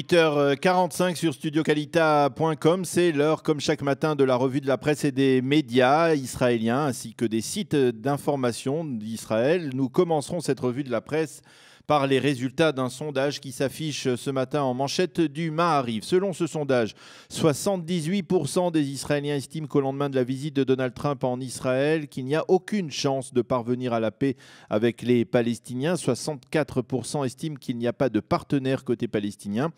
8h45 sur studioqualita.com, c'est l'heure comme chaque matin de la revue de la presse et des médias israéliens ainsi que des sites d'information d'Israël. Nous commencerons cette revue de la presse par les résultats d'un sondage qui s'affiche ce matin en manchette du Maariv. Selon ce sondage, 78% des Israéliens estiment qu'au lendemain de la visite de Donald Trump en Israël, qu'il n'y a aucune chance de parvenir à la paix avec les Palestiniens. 64% estiment qu'il n'y a pas de partenaire côté palestinien.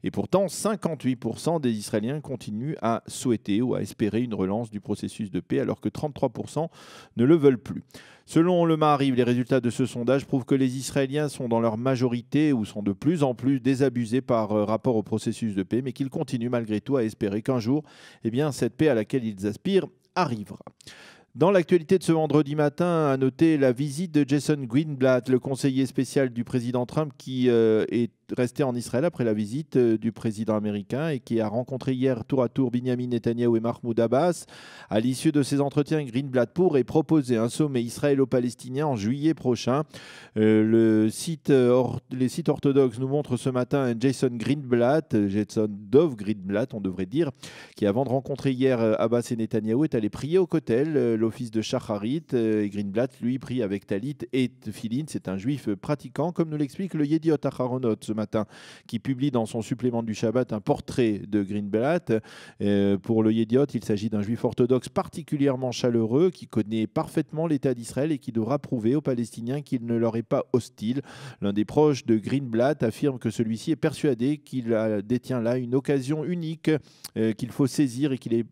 Et pourtant, 58% des Israéliens continuent à souhaiter ou à espérer une relance du processus de paix, alors que 33% ne le veulent plus. Selon le Maariv, les résultats de ce sondage prouvent que les Israéliens sont dans leur majorité ou sont de plus en plus désabusés par rapport au processus de paix, mais qu'ils continuent malgré tout à espérer qu'un jour, cette paix à laquelle ils aspirent arrivera. Dans l'actualité de ce vendredi matin, à noter la visite de Jason Greenblatt, le conseiller spécial du président Trump, qui est resté en Israël après la visite du président américain et qui a rencontré hier tour à tour Binyamin Netanyahou et Mahmoud Abbas. À l'issue de ces entretiens, Greenblatt pourrait proposer un sommet israélo-palestinien en juillet prochain. Les sites orthodoxes nous montrent ce matin Jason Dov Greenblatt, on devrait dire, qui avant de rencontrer hier Abbas et Netanyahou est allé prier au Kotel, l'office de Shacharit. Et Greenblatt, lui, prie avec Talit et Tefillin. C'est un juif pratiquant, comme nous l'explique le Yediot Aharonot ce matin, qui publie dans son supplément du Shabbat un portrait de Greenblatt. Pour le Yediot, il s'agit d'un juif orthodoxe particulièrement chaleureux, qui connaît parfaitement l'État d'Israël et qui devra prouver aux Palestiniens qu'il ne leur est pas hostile. L'un des proches de Greenblatt affirme que celui-ci est persuadé qu'il détient là une occasion unique qu'il faut saisir et qu'il est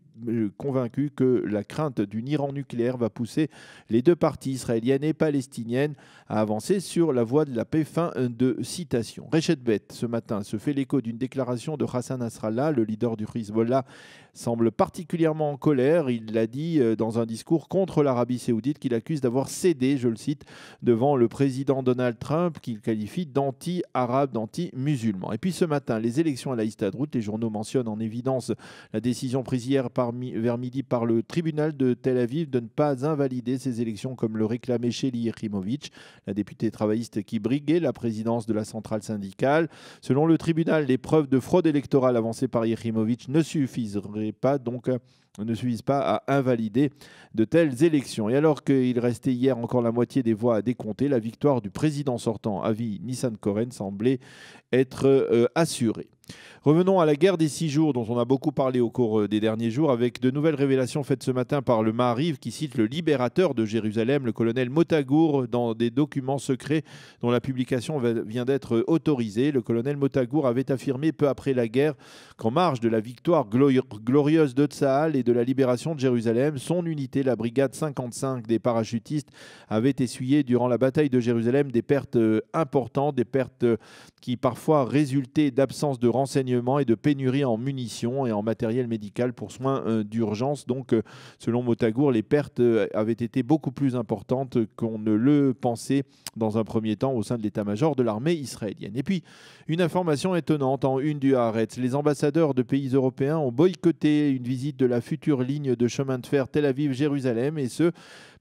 convaincu que la crainte d'une Iran nucléaire va pousser les deux parties israéliennes et palestiniennes à avancer sur la voie de la paix. Fin de citation. Reshet Bet, ce matin, se fait l'écho d'une déclaration de Hassan Nasrallah, le leader du Hezbollah, semble particulièrement en colère. Il l'a dit dans un discours contre l'Arabie saoudite qu'il accuse d'avoir cédé, je le cite, devant le président Donald Trump, qu'il qualifie d'anti-arabe, d'anti-musulman. Et puis ce matin, les élections à la Histadrout, les journaux mentionnent en évidence la décision prise hier vers midi par le tribunal de Tel Aviv de ne pas invalider ces élections comme le réclamait Shelly Yechimowitz, la députée travailliste qui briguait la présidence de la centrale syndicale. Selon le tribunal, les preuves de fraude électorale avancées par Yechimowitz ne suffisent pas à invalider de telles élections. Et alors qu'il restait hier encore la moitié des voix à décompter, la victoire du président sortant, Avi Nissan-Koren, semblait être assurée. Revenons à la guerre des 6 jours dont on a beaucoup parlé au cours des derniers jours, avec de nouvelles révélations faites ce matin par le Maariv qui cite le libérateur de Jérusalem, le colonel Motagour, dans des documents secrets dont la publication vient d'être autorisée. Le colonel Motagour avait affirmé peu après la guerre qu'en marge de la victoire glorieuse de Tsahal et de la libération de Jérusalem, son unité, la brigade 55 des parachutistes, avait essuyé durant la bataille de Jérusalem des pertes importantes, des pertes qui parfois résultaient d'absence de renseignements et de pénuries en munitions et en matériel médical pour soins d'urgence. Donc, selon Motagour, les pertes avaient été beaucoup plus importantes qu'on ne le pensait dans un premier temps au sein de l'état-major de l'armée israélienne. Et puis, une information étonnante en une du Haaretz. Les ambassadeurs de pays européens ont boycotté une visite de la future ligne de chemin de fer Tel Aviv-Jérusalem, et ce,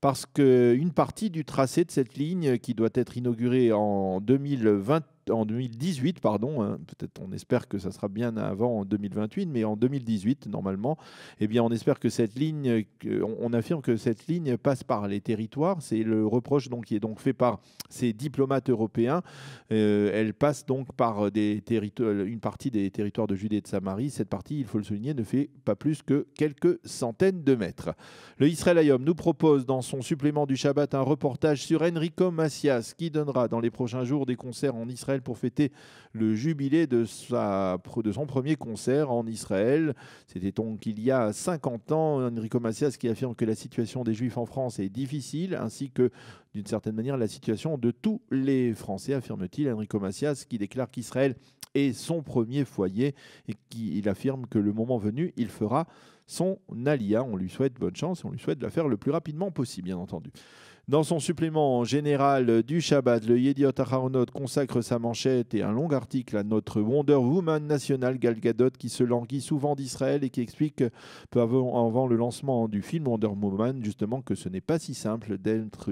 parce qu'une partie du tracé de cette ligne, qui doit être inaugurée en 2018, peut-être on espère que ça sera bien avant en 2028, mais en 2018 normalement, on espère que cette ligne, on affirme que cette ligne passe par les territoires. C'est le reproche qui est donc fait par ces diplomates européens. Elle passe donc par une partie des territoires de Judée et de Samarie. Cette partie, il faut le souligner, ne fait pas plus que quelques centaines de mètres. Le Israël Hayom nous propose dans son supplément du Shabbat un reportage sur Enrico Macias, qui donnera dans les prochains jours des concerts en Israël pour fêter le jubilé de son premier concert en Israël. C'était donc il y a 50 ans. Enrico Macias qui affirme que la situation des Juifs en France est difficile, ainsi que d'une certaine manière la situation de tous les Français, affirme-t-il. Enrico Macias qui déclare qu'Israël est son premier foyer et qui affirme que le moment venu, il fera son alia. On lui souhaite bonne chance et on lui souhaite de la faire le plus rapidement possible, bien entendu. Dans son supplément général du Shabbat, le Yediot Aharonot consacre sa manchette et un long article à notre Wonder Woman nationale Gal Gadot qui se languit souvent d'Israël et qui explique peu avant le lancement du film Wonder Woman justement que ce n'est pas si simple d'être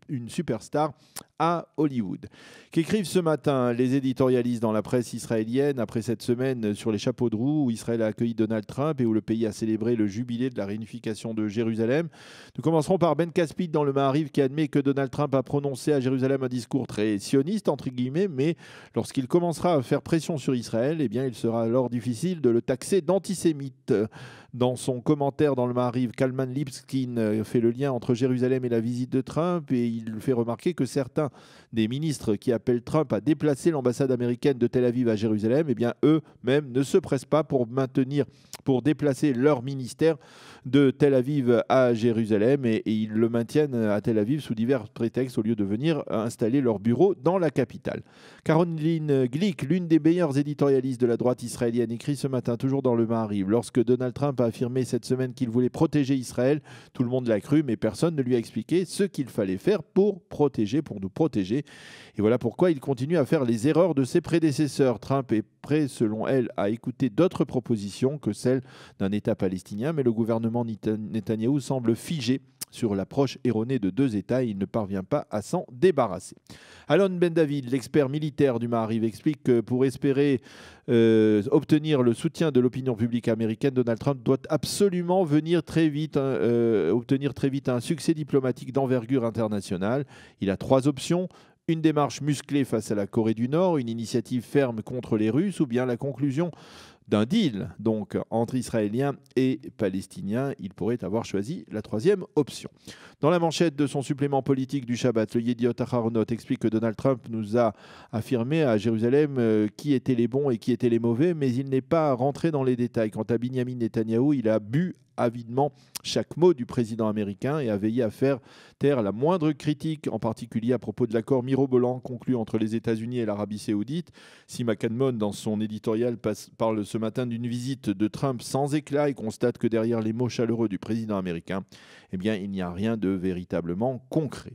une superstar à Hollywood. Qu'écrivent ce matin les éditorialistes dans la presse israélienne après cette semaine sur les chapeaux de roue où Israël a accueilli Donald Trump et où le pays a célébré le jubilé de la réunification de Jérusalem. Nous commencerons par Ben Caspid dans le Maariv qui admet que Donald Trump a prononcé à Jérusalem un discours très sioniste, entre guillemets, mais lorsqu'il commencera à faire pression sur Israël, eh bien, il sera alors difficile de le taxer d'antisémite. Dans son commentaire dans le Maariv, Kalman Lipskin fait le lien entre Jérusalem et la visite de Trump et il fait remarquer que certains des ministres qui appellent Trump à déplacer l'ambassade américaine de Tel Aviv à Jérusalem, eh bien, eux-mêmes ne se pressent pas pour déplacer leur ministère de Tel Aviv à Jérusalem et ils le maintiennent à Tel Aviv sous divers prétextes au lieu de venir installer leur bureau dans la capitale. Caroline Glick, l'une des meilleures éditorialistes de la droite israélienne, écrit ce matin, toujours dans le Maariv, lorsque Donald Trump a affirmé cette semaine qu'il voulait protéger Israël, tout le monde l'a cru, mais personne ne lui a expliqué ce qu'il fallait faire pour nous protéger. Et voilà pourquoi il continue à faire les erreurs de ses prédécesseurs. Trump est prêt, selon elle, à écouter d'autres propositions que celles d'un État palestinien, mais le gouvernement Netanyahou semble figé sur l'approche erronée de deux États et il ne parvient pas à s'en débarrasser. Alon Ben David, l'expert militaire du Maariv, explique que pour espérer obtenir le soutien de l'opinion publique américaine, Donald Trump doit absolument obtenir très vite un succès diplomatique d'envergure internationale. Il a trois options. Une démarche musclée face à la Corée du Nord, une initiative ferme contre les Russes ou bien la conclusion d'un deal donc entre Israéliens et Palestiniens. Il pourrait avoir choisi la troisième option. Dans la manchette de son supplément politique du Shabbat, le Yediot Aharonot explique que Donald Trump nous a affirmé à Jérusalem qui étaient les bons et qui étaient les mauvais, mais il n'est pas rentré dans les détails. Quant à Binyamin Netanyahou, il a bu avidement chaque mot du président américain et a veillé à faire taire la moindre critique, en particulier à propos de l'accord mirobolant conclu entre les États-Unis et l'Arabie saoudite. Sima Kadmon, dans son éditorial, parle ce matin d'une visite de Trump sans éclat et constate que derrière les mots chaleureux du président américain, eh bien, il n'y a rien de véritablement concret.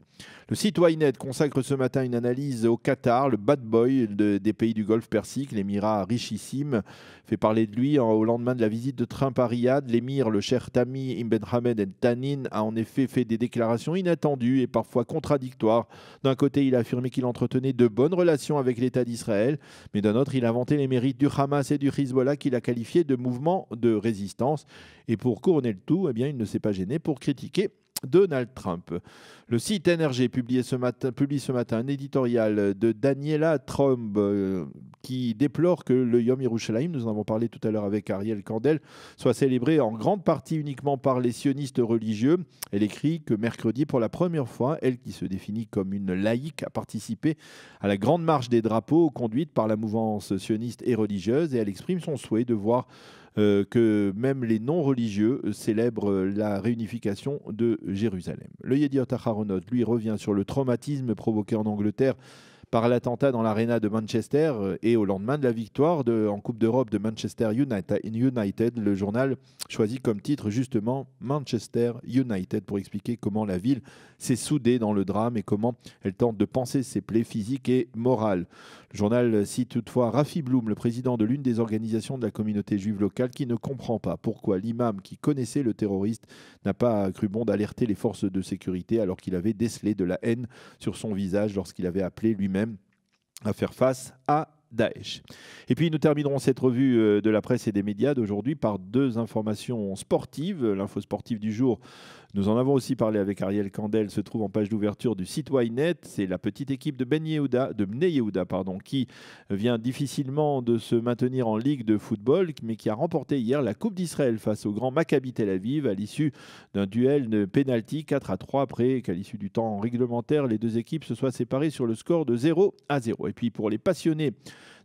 Le site Ynet consacre ce matin une analyse au Qatar, le bad boy des pays du Golfe Persique, l'émirat richissime, fait parler de lui au lendemain de la visite de Trump à Riyad. L'émir, le Cheikh Tamim ibn Hamad al Thani, a en effet fait des déclarations inattendues et parfois contradictoires. D'un côté, il a affirmé qu'il entretenait de bonnes relations avec l'État d'Israël, mais d'un autre, il a vanté les mérites du Hamas et du Hezbollah qu'il a qualifiés de mouvements de résistance. Et pour couronner le tout, eh bien, il ne s'est pas gêné pour critiquer Donald Trump. Le site NRG publie ce matin un éditorial de Daniela Tromb qui déplore que le Yom Yerushalayim, nous en avons parlé tout à l'heure avec Ariel Kandel, soit célébré en grande partie uniquement par les sionistes religieux. Elle écrit que mercredi, pour la première fois, elle qui se définit comme une laïque, a participé à la grande marche des drapeaux conduite par la mouvance sioniste et religieuse et elle exprime son souhait de voir que même les non-religieux célèbrent la réunification de Jérusalem. Le Yediot Aharonot, lui, revient sur le traumatisme provoqué en Angleterre par l'attentat dans l'aréna de Manchester et au lendemain de la victoire en Coupe d'Europe de Manchester United, le journal choisit comme titre justement Manchester United pour expliquer comment la ville s'est soudée dans le drame et comment elle tente de panser ses plaies physiques et morales. Le journal cite toutefois Rafi Bloom, le président de l'une des organisations de la communauté juive locale, qui ne comprend pas pourquoi l'imam qui connaissait le terroriste n'a pas cru bon d'alerter les forces de sécurité alors qu'il avait décelé de la haine sur son visage lorsqu'il avait appelé lui-même à faire face à Daesh. Et puis nous terminerons cette revue de la presse et des médias d'aujourd'hui par deux informations sportives. L'info sportive du jour, nous en avons aussi parlé avec Ariel Kandel, se trouve en page d'ouverture du site Ynet. C'est la petite équipe de Bnei Yehuda, qui vient difficilement de se maintenir en Ligue de football, mais qui a remporté hier la Coupe d'Israël face au grand Maccabi Tel Aviv à l'issue d'un duel de pénalty 4-3 après qu'à l'issue du temps réglementaire, les deux équipes se soient séparées sur le score de 0-0. Et puis pour les passionnés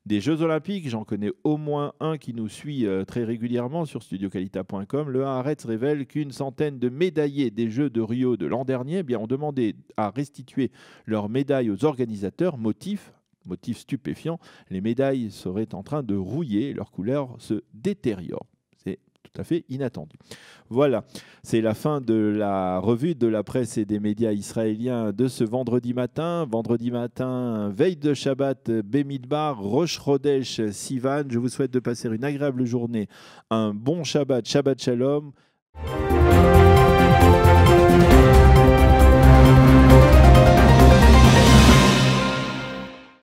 des Jeux Olympiques, j'en connais au moins un qui nous suit très régulièrement sur studioqualita.com. Le Haaretz révèle qu'une centaine de médaillés des Jeux de Rio de l'an dernier ont demandé à restituer leurs médailles aux organisateurs. Motif stupéfiant, les médailles seraient en train de rouiller et leur couleur se détériore. C'est tout à fait inattendu. Voilà, c'est la fin de la revue de la presse et des médias israéliens de ce vendredi matin. Vendredi matin, veille de Shabbat, Bemidbar, Rosh Chodesh, Sivan. Je vous souhaite de passer une agréable journée, un bon Shabbat, Shabbat Shalom.